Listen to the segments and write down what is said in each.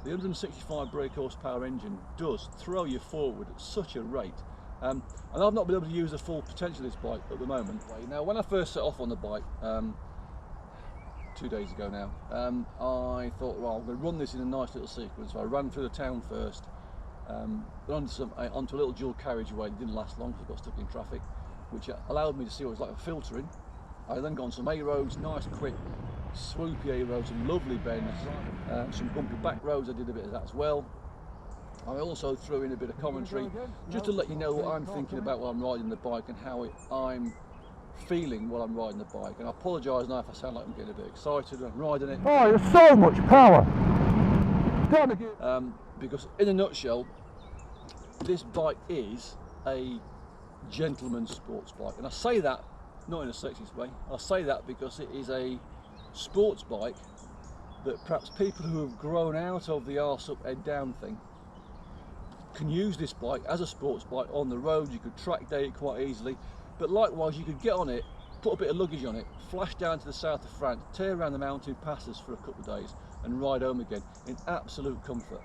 the 165 brake horsepower engine does throw you forward at such a rate. And I've not been able to use the full potential of this bike at the moment. Now, when I first set off on the bike, 2 days ago now, I thought, well, I'm going to run this in a nice little sequence. So I ran through the town first, onto a little dual carriageway. It didn't last long because I got stuck in traffic, which allowed me to see what it was like filtering. I then got on some A roads, nice quick swoopy A roads, some lovely bends, some bumpy back roads. I did a bit of that as well. I also threw in a bit of commentary just to let you know what I'm thinking about while I'm riding the bike and how I'm feeling while I'm riding the bike. And I apologise now if I sound like I'm getting a bit excited. I'm riding it. Oh, there's so much power! Because in a nutshell, this bike is a gentleman's sports bike. And I say that not in a sexist way. I say that because it is a sports bike that perhaps people who have grown out of the arse up, head down thing can use this bike as a sports bike on the road. You could track day it quite easily, but likewise you could get on it, put a bit of luggage on it, flash down to the south of France, tear around the mountain passes for a couple of days and ride home again in absolute comfort,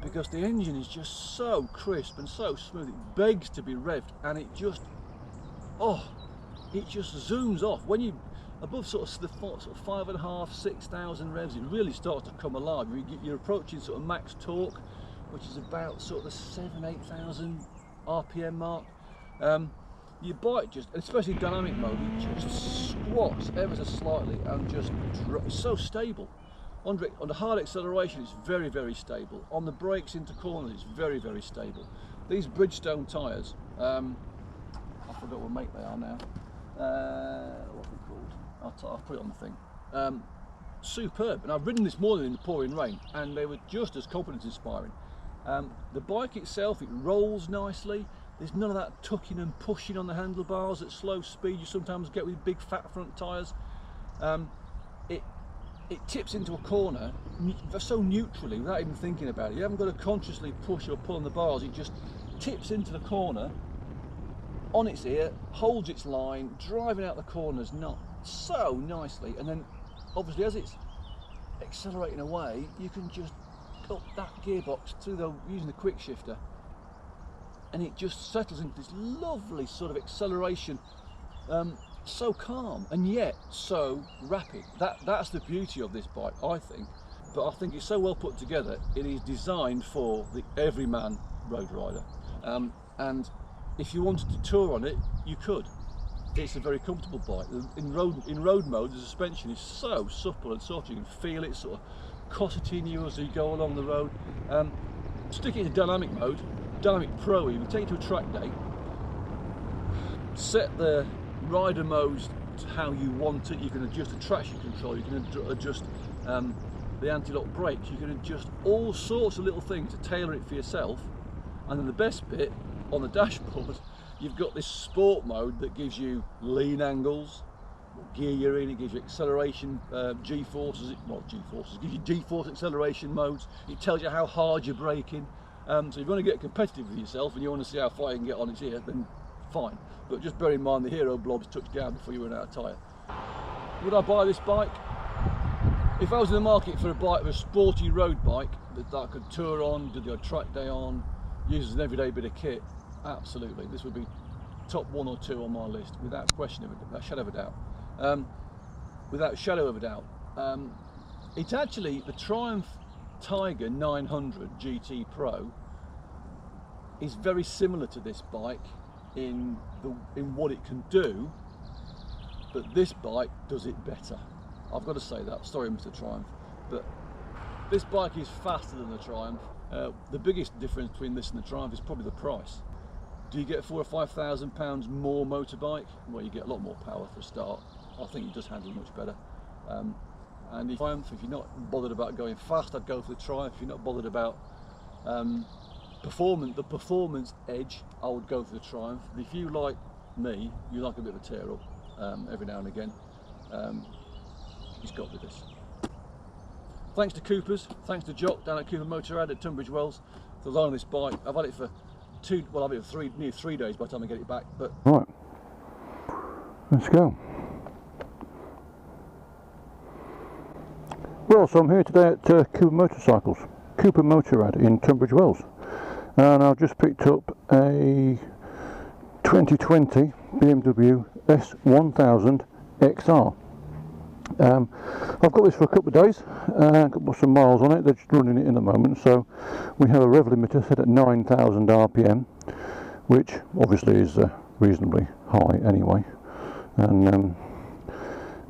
because the engine is just so crisp and so smooth. It begs to be revved, and it just zooms off when you above sort of 5.5, 6,000 revs. It really starts to come alive. You're approaching sort of max torque, which is about sort of the 8,000 RPM mark. Your bike just, especially dynamic mode, it just squats ever so slightly and just it's so stable. On the hard acceleration, it's very, very stable. On the brakes into corners, it's very, very stable. These Bridgestone tyres, I forgot what make they are now. What they're called? I'll put it on the thing. Superb, and I've ridden this morning in the pouring rain, and they were just as confidence inspiring. The bike itself, it rolls nicely. There's none of that tucking and pushing on the handlebars at slow speed you sometimes get with big fat front tyres. It tips into a corner so neutrally without even thinking about it. You haven't got to consciously push or pull on the bars. It just tips into the corner on its ear, holds its line, driving out the corners not so nicely, and then obviously as it's accelerating away, you can just up that gearbox through using the quick shifter, and it just settles into this lovely sort of acceleration, so calm and yet so rapid. That's the beauty of this bike, I think. But I think it's so well put together. It is designed for the everyman road rider, and if you wanted to tour on it, you could. It's a very comfortable bike. In road mode, the suspension is so supple and soft. You can feel it sort of cosseting you as you go along the road. Stick it into dynamic mode, dynamic pro. You can take it to a track day, set the rider modes to how you want it. You can adjust the traction control, you can adjust the anti-lock brakes, you can adjust all sorts of little things to tailor it for yourself. And then the best bit, on the dashboard, you've got this sport mode that gives you lean angles, what gear you're in. It gives you acceleration, G-forces, it gives you G-force acceleration modes. It tells you how hard you're braking. So if you want to get competitive with yourself and you want to see how far you can get on its ear, then fine. But just bear in mind the hero blobs touch down before you run out of tyre. Would I buy this bike? If I was in the market for a sporty road bike that I could tour on, do the track day on, use as an everyday bit of kit, absolutely. This would be top 1 or 2 on my list, without a shadow of a doubt. Without a shadow of a doubt. It's actually the Triumph Tiger 900 GT Pro is very similar to this bike in what it can do, but this bike does it better. I've got to say that. Sorry, Mr. Triumph, but this bike is faster than the Triumph. The biggest difference between this and the Triumph is probably the price. Do you get £4,000 or £5,000 more motorbike? Well, you get a lot more power for a start. I think it does handle much better. And if you're not bothered about going fast, I'd go for the Triumph. If you're not bothered about the performance edge, I would go for the Triumph. But if you, like me, you like a bit of a tear up every now and again, it's got to be this. Thanks to Coopers, thanks to Jock down at Cooper Motorrad at Tunbridge Wells for loaning this bike. I've had it for nearly 3 days by the time I get it back. But right, let's go. Well, so I'm here today at Cooper Motorcycles. Cooper Motorrad in Tunbridge Wells, and I've just picked up a 2020 BMW S1000 XR. I've got this for a couple of days, got some miles on it. They're just running it in the moment, so we have a rev limiter set at 9,000 RPM, which obviously is reasonably high anyway, and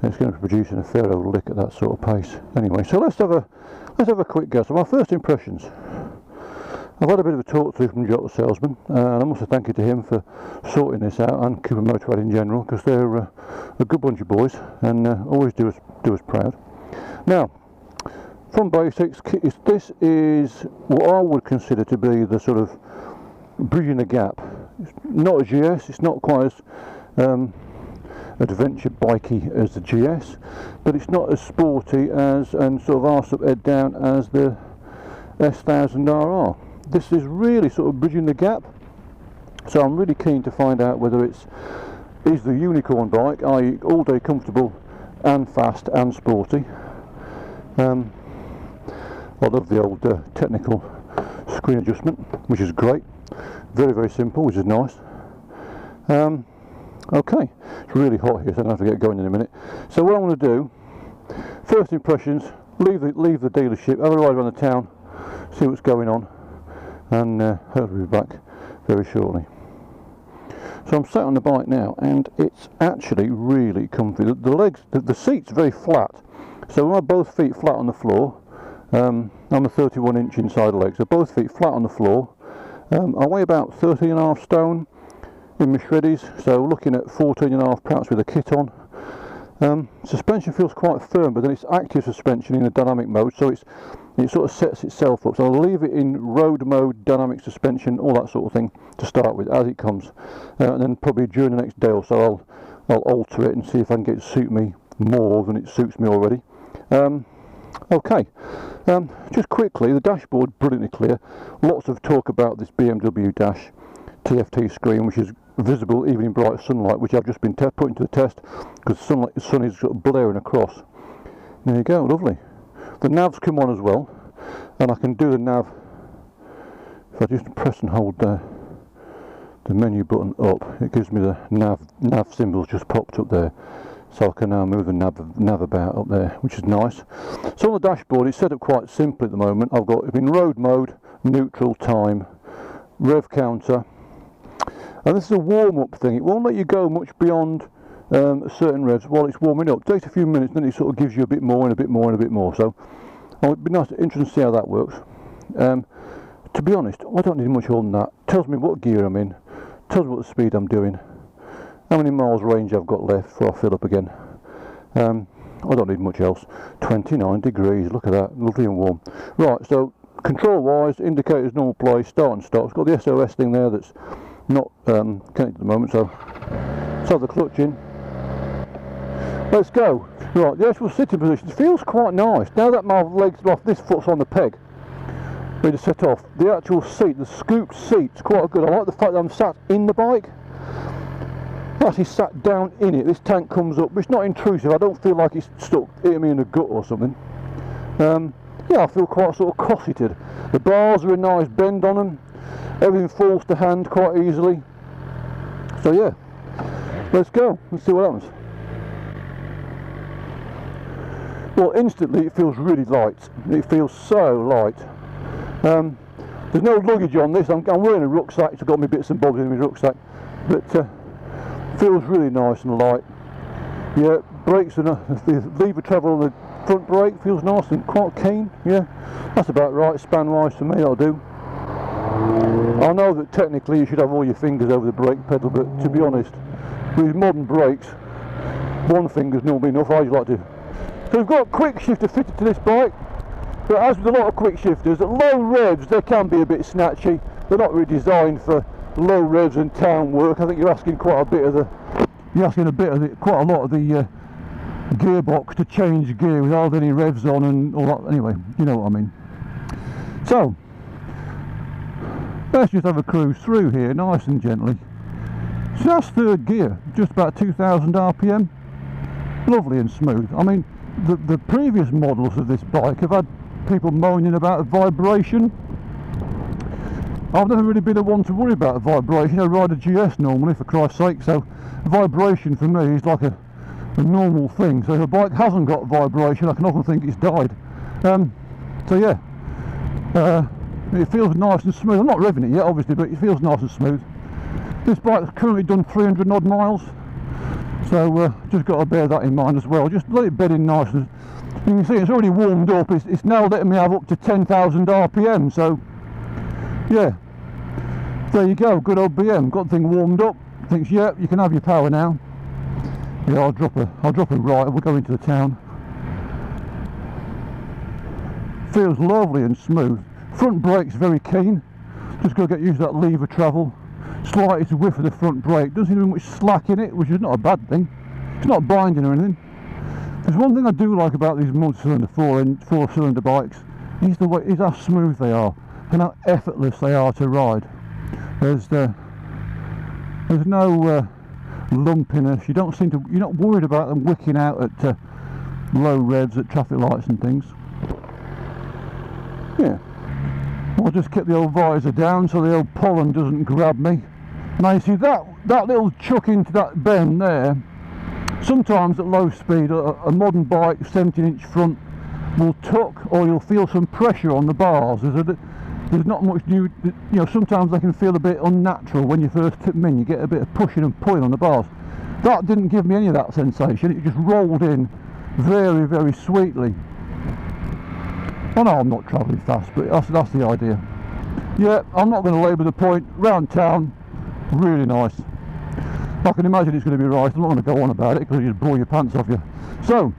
it's going to be producing a fair old lick at that sort of pace anyway. So let's have a quick go. So my first impressions. I've had a bit of a talk through from Joe the salesman, and I must thank you to him for sorting this out, and Cooper Motorrad in general, because they're a good bunch of boys and always do us proud. Now, from basics, this is what I would consider to be the sort of bridging the gap. It's not a GS, it's not quite as adventure bikey as the GS, but it's not as sporty as and sort of arse up head down as the S1000xr. This is really sort of bridging the gap, so I'm really keen to find out whether is the unicorn bike, i.e. all day comfortable and fast and sporty. I love the old technical screen adjustment, which is great, very, very simple, which is nice. Okay, it's really hot here, so I'm going to have to get going in a minute. So what I'm going to do, first impressions, leave the dealership, have a ride around the town, see what's going on, and hopefully be back very shortly. So I'm sat on the bike now, and it's actually really comfy. The seat's very flat, so when I have both feet flat on the floor, I'm a 31-inch inside leg, so both feet flat on the floor. I weigh about 13.5 stone in my shreddies, so looking at 14.5 perhaps with a kit on. Suspension feels quite firm, but then it's active suspension in a dynamic mode, so it sort of sets itself up. So I'll leave it in road mode, dynamic suspension, all that sort of thing to start with as it comes, and then probably during the next day or so I'll alter it and see if I can get it to suit me more than it suits me already. Okay, just quickly, the dashboard brilliantly clear. Lots of talk about this BMW dash TFT screen, which is visible even in bright sunlight, which I've just been putting to the test because the sun is sort of blaring across. There you go, lovely. The nav's come on as well, and I can do the nav if I just press and hold the menu button up. It gives me the nav symbols just popped up there, so I can now move the nav about up there, which is nice. So on the dashboard it's set up quite simply at the moment. I've got in road mode, neutral, time, rev counter, and this is a warm-up thing. It won't let you go much beyond certain revs while it's warming up. It takes a few minutes, and then it sort of gives you a bit more and a bit more and a bit more. So it'd be interesting to see how that works. To be honest, I don't need much more than that. Tells me what gear I'm in, tells me what the speed I'm doing, how many miles range I've got left before I fill up again. I don't need much else. 29 degrees, look at that, lovely and warm. Right, so control wise, indicators normal play, start and stop. It's got the SOS thing there that's not connected at the moment, so let's have the clutch in. Let's go. Right, the actual sitting position feels quite nice. Now that my legs are off, this foot's on the peg, ready to set off. The actual seat, the scooped seat's quite good. I like the fact that I'm sat in the bike. I actually sat down in it. This tank comes up, but it's not intrusive. I don't feel like it's stuck hitting me in the gut or something. Yeah, I feel quite sort of cosseted. The bars are a nice bend on them. Everything falls to hand quite easily. So yeah, let's go. Let's see what happens. Well, instantly it feels really light. It feels so light. There's no luggage on this. I'm wearing a rucksack, so I've got my bits and bobs in my rucksack. But feels really nice and light. Yeah, brakes and the lever travel on the front brake feels nice and quite keen. Yeah, that's about right span wise for me. That'll do. I know that technically you should have all your fingers over the brake pedal, but to be honest, with modern brakes, one finger's normally enough. I just like to. So we've got a quick shifter fitted to this bike, but as with a lot of quick shifters, at low revs they can be a bit snatchy. They're not really designed for low revs and town work. I think you're asking quite a lot of the gearbox to change gear without any revs on and all that. Anyway, you know what I mean. So let's just have a cruise through here nice and gently. So that's third gear, just about 2000 RPM, lovely and smooth. I mean, the previous models of this bike have had people moaning about vibration. I've never really been the one to worry about vibration. I ride a GS normally, for Christ's sake, so vibration for me is like a normal thing. So if a bike hasn't got vibration, I can often think it's died. So yeah, it feels nice and smooth. I'm not revving it yet, obviously, but it feels nice and smooth. This bike's currently done 300 odd miles, so just got to bear that in mind as well. Just let it bed in nice, and you can see it's already warmed up. It's now letting me have up to 10,000 RPM, so yeah, there you go, good old BM. Got the thing warmed up, thinks, yeah, you can have your power now. Yeah, I'll drop a right, we'll go into the town. Feels lovely and smooth. Front brake's very keen, just got to get used to that lever travel. Slightest whiff of the front brake, doesn't seem to be much slack in it, which is not a bad thing. It's not binding or anything. There's one thing I do like about these multi-cylinder four-cylinder bikes, is how smooth they are and how effortless they are to ride. There's no lumpiness. You're not worried about them wicking out at low revs at traffic lights and things. Yeah, I'll just keep the old visor down so the old pollen doesn't grab me. Now you see that little chuck into that bend there, sometimes at low speed a modern bike 17-inch front will tuck, or you'll feel some pressure on the bars. There's not much new, you know, sometimes they can feel a bit unnatural when you first tip them in. You get a bit of pushing and pulling on the bars. That didn't give me any of that sensation. It just rolled in very, very sweetly. I know I'm not travelling fast, but that's the idea. Yeah, I'm not going to labour the point. Round town, really nice. I can imagine it's going to be right. I'm not going to go on about it because you just blow your pants off you. So,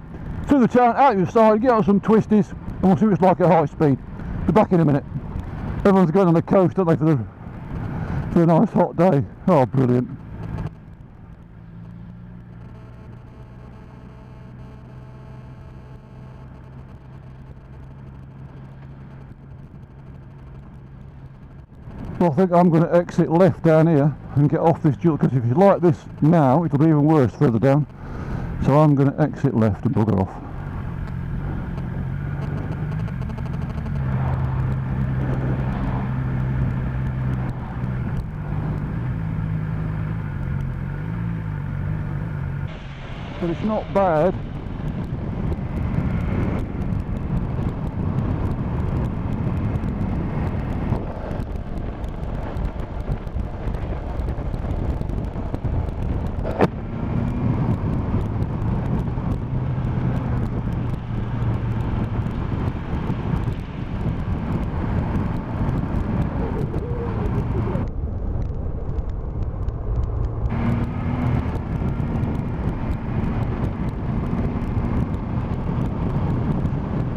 through the town, out your side, get on some twisties, and we'll see what it's like at high speed. Be back in a minute. Everyone's going on the coast, don't they, for a nice hot day. Oh, brilliant. Well, I think I'm going to exit left down here and get off this jump, because if it's like this now, it'll be even worse further down. So I'm going to exit left and bugger off. But it's not bad.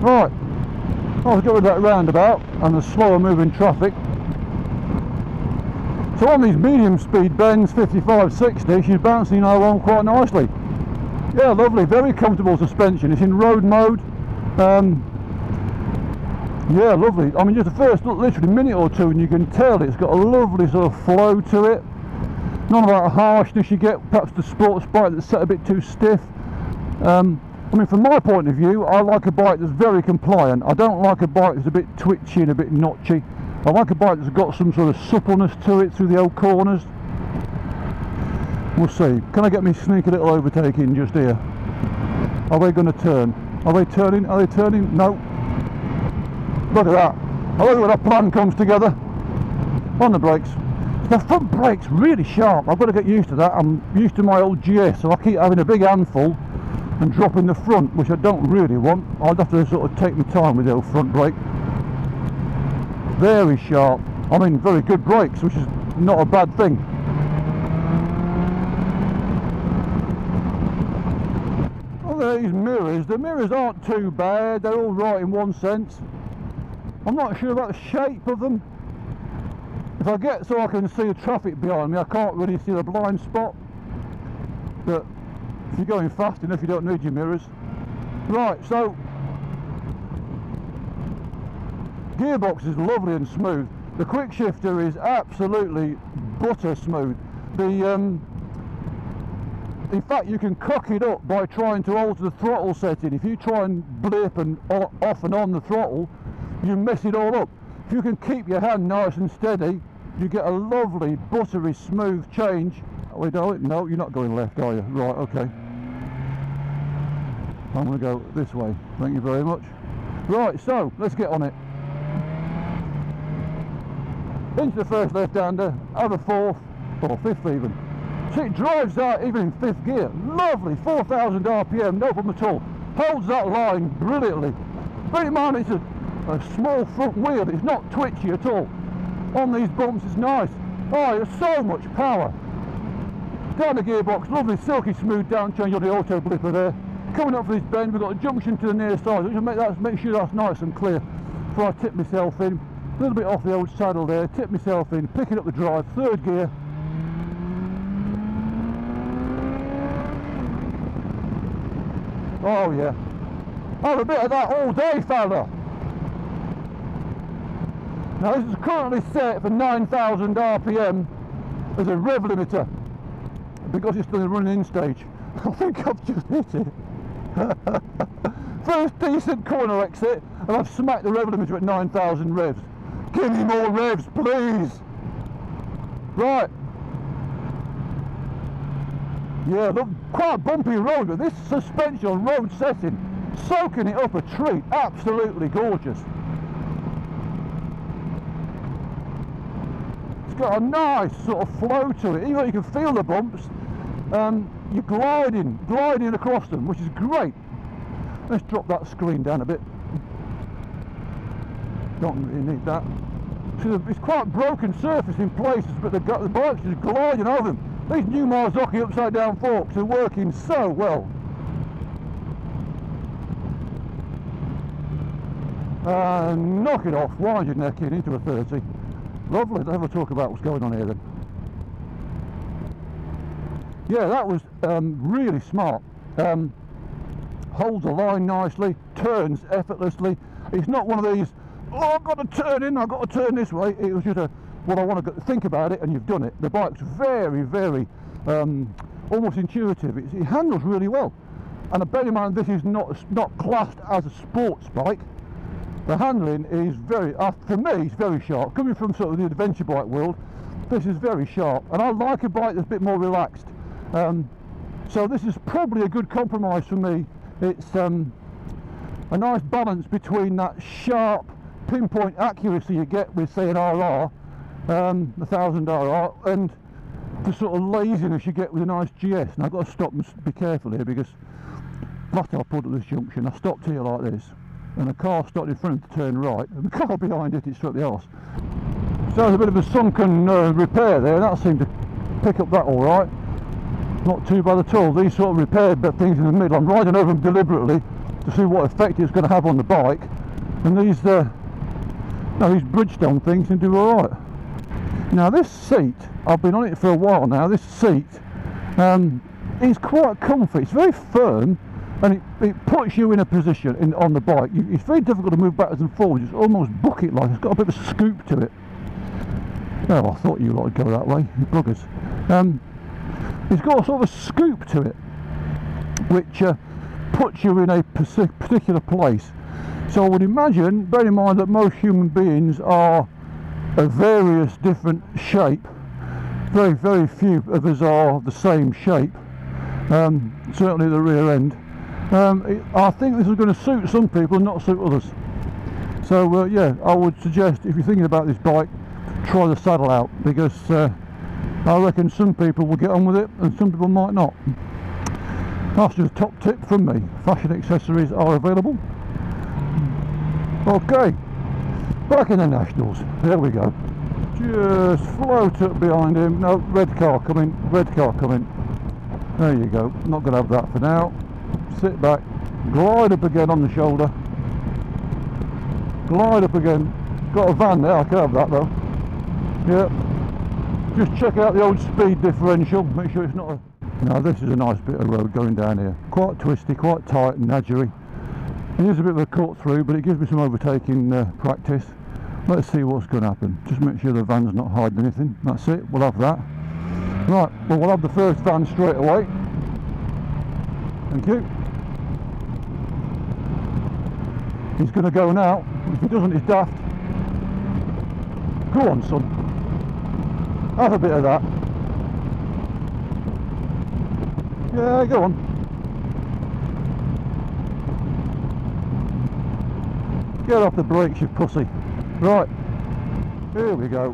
Right, I'll get rid of that roundabout and the slower moving traffic. So on these medium speed bends, 55, 60, she's bouncing along quite nicely. Yeah, lovely, very comfortable suspension. It's in road mode. Yeah, lovely. I mean, just the first literally minute or two and you can tell it's got a lovely sort of flow to it. None of that harshness you get perhaps the sports bike that's set a bit too stiff. I mean, from my point of view, I like a bike that's very compliant. I don't like a bike that's a bit twitchy and a bit notchy. I like a bike that's got some sort of suppleness to it through the old corners. We'll see. Can I get me sneaky little overtaking just here? Are they going to turn? Are they turning? Are they turning? No. Look at that. I love it when a plan comes together. On the brakes. The front brake's really sharp. I've got to get used to that. I'm used to my old GS, so I keep having a big handful and dropping the front, which I don't really want. I'd have to sort of take my time with the old front brake. Very sharp. I mean, very good brakes, which is not a bad thing. Look at these mirrors. The mirrors aren't too bad. They're all right in one sense. I'm not sure about the shape of them. If I get so I can see the traffic behind me, I can't really see the blind spot. But if you're going fast enough, you don't need your mirrors. Right, so gearbox is lovely and smooth. The quick shifter is absolutely butter smooth. The In fact, you can cock it up by trying to alter the throttle setting. If you try and blip and off and on the throttle, you mess it all up. If you can keep your hand nice and steady, you get a lovely, buttery, smooth change. We don't. No, you're not going left, are you? Right, okay. I'm going to go this way. Thank you very much. Right, so let's get on it. Into the first left-hander, have a fourth, or fifth even. See, it drives that even in fifth gear. Lovely, 4,000 RPM, no problem at all. Holds that line brilliantly. Bear in mind it's a small front wheel, it's not twitchy at all. On these bumps it's nice. Oh, there's so much power. Down the gearbox, lovely silky smooth down change on the auto blipper there. Coming up for this bend, we've got a junction to the near side. Make sure that's nice and clear before I tip myself in. A little bit off the old saddle there, tip myself in, picking up the drive, third gear. Oh yeah, have a bit of that all day, fella. Now this is currently set for 9,000 RPM as a rev limiter, because it's still in the running in stage. I think I've just hit it. First decent corner exit, and I've smacked the rev limiter at 9,000 revs. Give me more revs, please. Right. Yeah, look, quite a bumpy road, but this suspension road setting, soaking it up a treat. Absolutely gorgeous. It's got a nice sort of flow to it. Even though you can feel the bumps, you're gliding across them, which is great. Let's drop that screen down a bit. Don't really need that. So it's quite broken surface in places, but the bike's just gliding over them. These new Marzocchi upside down forks are working so well. Knock it off, wind your neck in into a 30. Lovely. Let's have a talk about what's going on here then. Yeah, that was really smart. Holds the line nicely, turns effortlessly. It's not one of these, oh, I've got to turn in, I've got to turn this way. It was just a, well, I want to think about it, and you've done it. The bike's very, very almost intuitive. It handles really well. And bear in mind, this is not classed as a sports bike. The handling is very, for me, it's very sharp. Coming from sort of the adventure bike world, this is very sharp. And I like a bike that's a bit more relaxed. So this is probably a good compromise for me. It's a nice balance between that sharp pinpoint accuracy you get with, say, an RR, the 1000RR, and the sort of laziness you get with a nice GS. And I've got to stop and be careful here, because last time I pulled at this junction, I stopped here like this, and a car started in front to turn right, and the car behind it struck the arse. So there's a bit of a sunken repair there, and that seemed to pick up that all right. Not too bad at all. These sort of repaired things in the middle, I'm riding over them deliberately to see what effect it's going to have on the bike, and these Bridgestone things can do all right. Now this seat, I've been on it for a while now, this seat is quite comfy. It's very firm, and it puts you in a position on the bike. It's very difficult to move backwards and forwards. It's almost bucket-like. It's got a bit of a scoop to it. Oh, I thought you lot would go that way, you buggers. It's got a sort of a scoop to it, which puts you in a particular place. So I would imagine, bear in mind that most human beings are of various different shape. Very, very few of us are the same shape, certainly the rear end. I think this is going to suit some people and not suit others. So yeah, I would suggest, if you're thinking about this bike, try the saddle out, because I reckon some people will get on with it and some people might not. That's just a top tip from me. Fashion accessories are available. Okay, back in the Nationals. There we go. Just float up behind him. No, red car coming, red car coming. There you go. Not going to have that for now. Sit back, glide up again on the shoulder. Glide up again. Got a van there, I can have that though. Yeah. Just check out the old speed differential, make sure it's not a... Now this is a nice bit of road going down here. Quite twisty, quite tight and nadgery. It is a bit of a cut through, but it gives me some overtaking practice. Let's see what's going to happen. Just make sure the van's not hiding anything. That's it, we'll have that. Right, well we'll have the first van straight away. Thank you. He's going to go now. If he doesn't, he's daft. Go on, son. Have a bit of that. Yeah, go on. Get off the brakes, you pussy. Right. Here we go.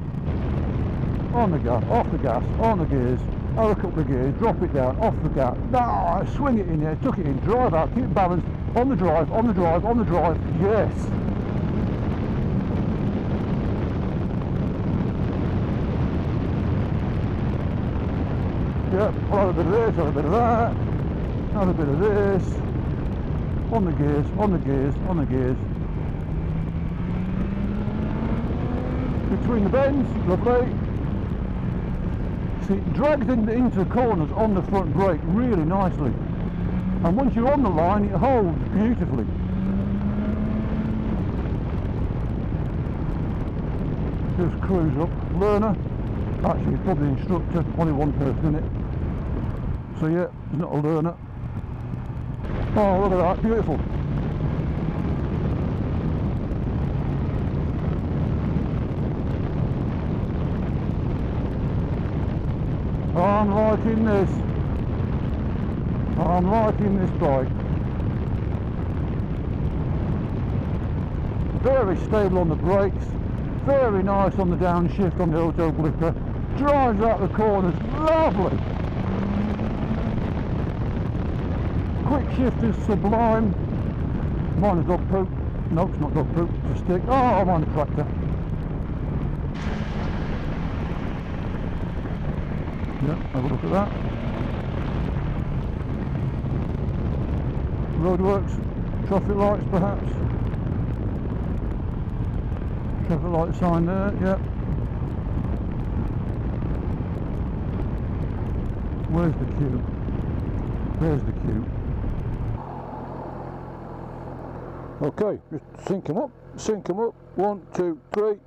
On the gas, off the gas, on the gears. Have a couple of gears, drop it down, off the gas. No, swing it in there, tuck it in, drive out, keep it balanced. On the drive, on the drive, on the drive. Yes. Yep, I'll have a bit of this, have a bit of that. Have a bit of this. On the gears, on the gears, on the gears. Between the bends, lovely. See, it drags into the corners on the front brake really nicely. And once you're on the line, it holds beautifully. Just cruise up. Learner. Actually, it's probably the instructor. Only one person in it. So yeah, it's not a learner. Oh, look at that. Beautiful. I'm liking this. I'm liking this bike. Very stable on the brakes, very nice on the downshift on the auto blipper, drives out the corners, lovely. Quick shift is sublime. Mine is dog poop. No, it's not dog poop, it's a stick. Oh, I'm on the tractor. Yeah, have a look at that. Roadworks, traffic lights perhaps. Traffic light sign there, yeah. Where's the queue? There's the queue. Okay, just sync them up. 1, 2, 3.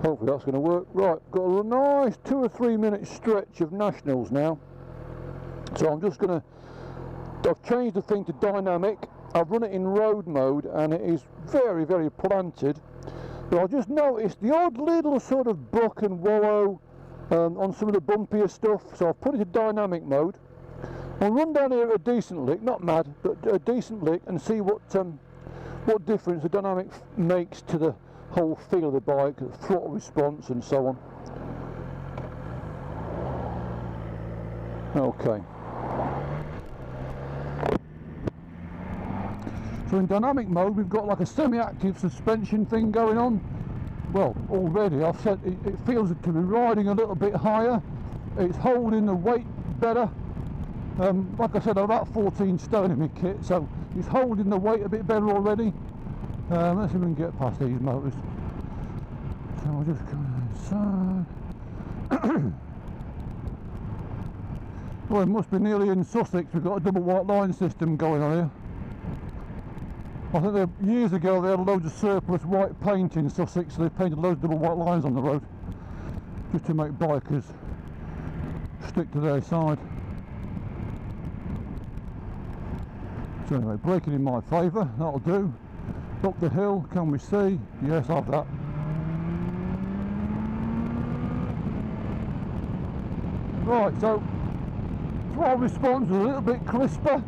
Hopefully that's going to work. Right, got a nice 2 or 3 minute stretch of nationals now. So I'm just going to, I've changed the thing to dynamic. I've run it in road mode and it is very, very planted. But I just noticed the odd little sort of buck and wallow on some of the bumpier stuff. So I've put it to dynamic mode. I'll run down here at a decent lick, not mad, but a decent lick, and see what difference the dynamic makes to the whole feel of the bike, the throttle response and so on. Okay. So in dynamic mode we've got like a semi-active suspension thing going on. Well, already I've said it feels to be riding a little bit higher. It's holding the weight better. Like I said, I'm about 14 stone in my kit, so it's holding the weight a bit better already. Let's see if we can get past these motors. So I'll just come inside. Well, it must be nearly in Sussex. We've got a double white line system going on here. I think years ago they had loads of surplus white paint in Sussex, so they painted loads of double white lines on the road just to make bikers stick to their side. So anyway, braking in my favour, that'll do. Up the hill, can we see? Yes, I've that. Right, so throttle response is a little bit crisper.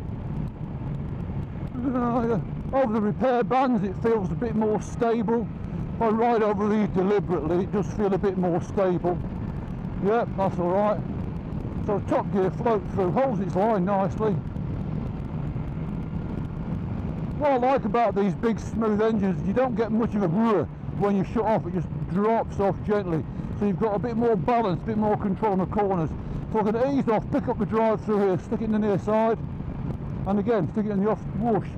Over the repair bands it feels a bit more stable. If I ride over these deliberately it does feel a bit more stable. Yep, that's alright. So top gear float through, holds its line nicely. What I like about these big smooth engines is you don't get much of a brr when you shut off, it just drops off gently. So you've got a bit more balance, a bit more control on the corners. So I can ease off, pick up the drive through here, stick it in the near side, and again stick it in the off, whoosh.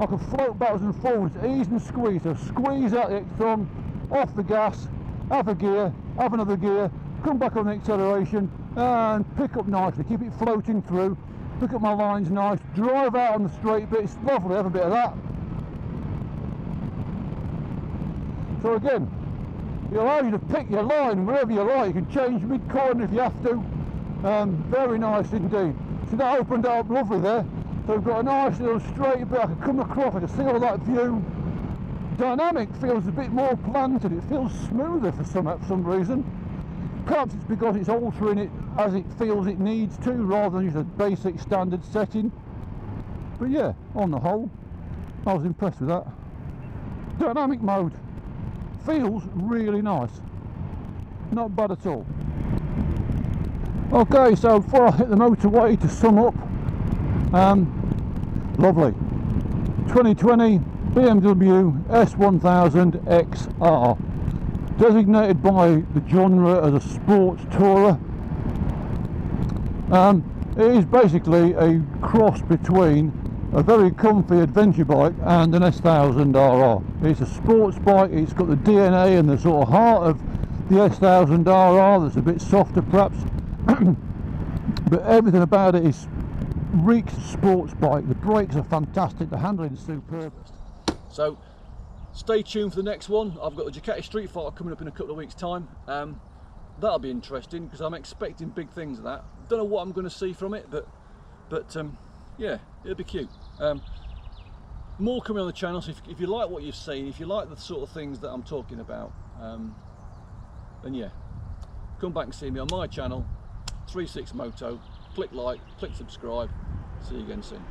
I can float backwards and forwards, ease and squeeze. So squeeze out the thumb, off the gas, have a gear, have another gear, come back on the acceleration, and pick up nicely, keep it floating through. Pick up my lines nice, drive out on the straight bit, it's lovely, have a bit of that. So again, it allows you to pick your line wherever you like, you can change mid-corner if you have to. Very nice indeed. So that opened up lovely there. So we've got a nice little straight bit. I can come across, I can see all that view. Dynamic feels a bit more planted, it feels smoother for some reason. Perhaps it's because it's altering it as it feels it needs to, rather than just a basic standard setting. But yeah, on the whole, I was impressed with that. Dynamic mode feels really nice, not bad at all. Okay, so before I hit the motorway, to sum up, lovely 2020 BMW S1000 XR, designated by the genre as a sports tourer. It is basically a cross between a very comfy adventure bike and an S1000RR. It's a sports bike, it's got the DNA and the sort of heart of the S1000RR that's a bit softer perhaps, but everything about it is reeks sports bike. The brakes are fantastic, the handling is superb. So stay tuned for the next one. I've got the Ducati Street Fighter coming up in a couple of weeks' time. That'll be interesting because I'm expecting big things of that. Don't know what I'm going to see from it, but yeah, it'll be cute. More coming on the channel, so if you like what you've seen, if you like the sort of things that I'm talking about, then yeah, come back and see me on my channel, 36 Moto. Click like, click subscribe. See you again soon.